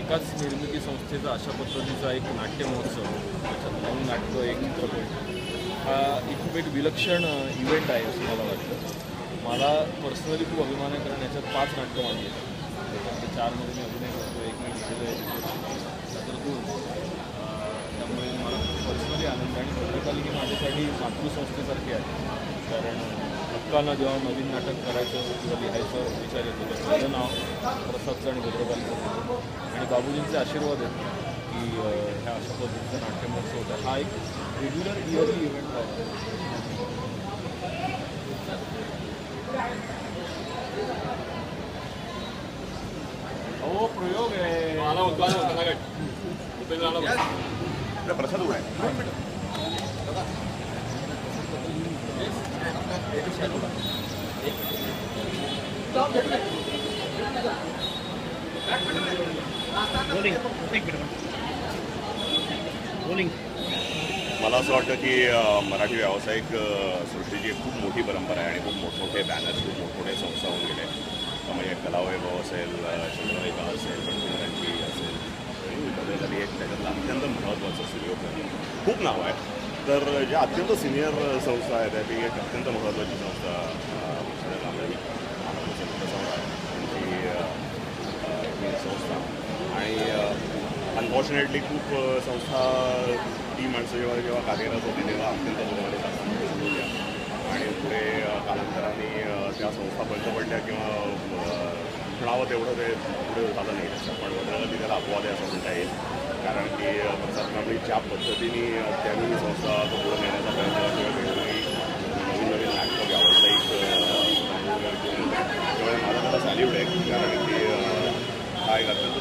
एकाच निर्मिती संस्थेचा अशा पद्धतीचा एक नाट्य महोत्सव, त्याच्यात 9 नाटकं, एक चित्रपट, हा खूप एक विलक्षण इव्हेंट आहे असं मला वाटतं. मला पर्सनली खूप अभिमान आहे, कारण याच्यात 5 नाटकं मांडली आहेत. त्याच्यामध्ये 4 मध्ये मी अभिनय करतो, एक मी लिहिलेलं आहे, तर 2. त्यामुळे मला पर्सनली आनंद आहे. आणि भद्रकाली ही माझ्यासाठी मातृसंस्थेसारखी आहे, कारण हक्कानं जेव्हा नवीन नाटक करायचं किंवा लिहायचं विचार येतो, तर माझं नाव प्रसादचं आणि भद्रकालीचं होतं. आणि बाबूजींचे आशीर्वाद आहेत की ह्या अशा पद्धतीचा नाट्य महोत्सव होता. हा एक रेग्युलर इयरली इव्हेंट आहे. हो, प्रयोग आहे. प्रसाद उघड आहे. मला असं वाटतं की मराठी व्यावसायिक सृष्टीची खूप मोठी परंपरा आहे आणि खूप मोठमोठे बॅनर्स, खूप मोठमोठे संस्था होऊन गेले. म्हणजे कलावैभव असेल, चंद्ररेखा असेल, पृथ्वीराजी असेल, कधीकधी एक त्याच्यातलं अत्यंत महत्त्वाचं सिनियर खूप नाव आहे. तर ज्या अत्यंत सिनियर संस्था आहेत त्यापैकी एक अत्यंत महत्त्वाची संस्था त्यांची संस्था. आणि अनफॉर्च्युनेटली खूप संस्था ती माणसं जेव्हा कार्यरत होती तेव्हा अत्यंत जोरामध्ये होत्या आणि पुढे कालांतराने त्या संस्था बंद पडल्या किंवा म्हणावं तेवढं ते पुढे झालं नाही. पण वगैरे त्याला अपवाद आहे असं म्हणता येईल, कारण की प्रसाद कांबळी ज्या पद्धतीने त्यांनी संस्था पुढे नेण्याचा प्रयत्न किंवा वेगवेगळी नवीन नाटकं व्यावसायिक त्यामुळे मला त्याला सॅल्यूट आहे, कारण की हा एक अत्यंत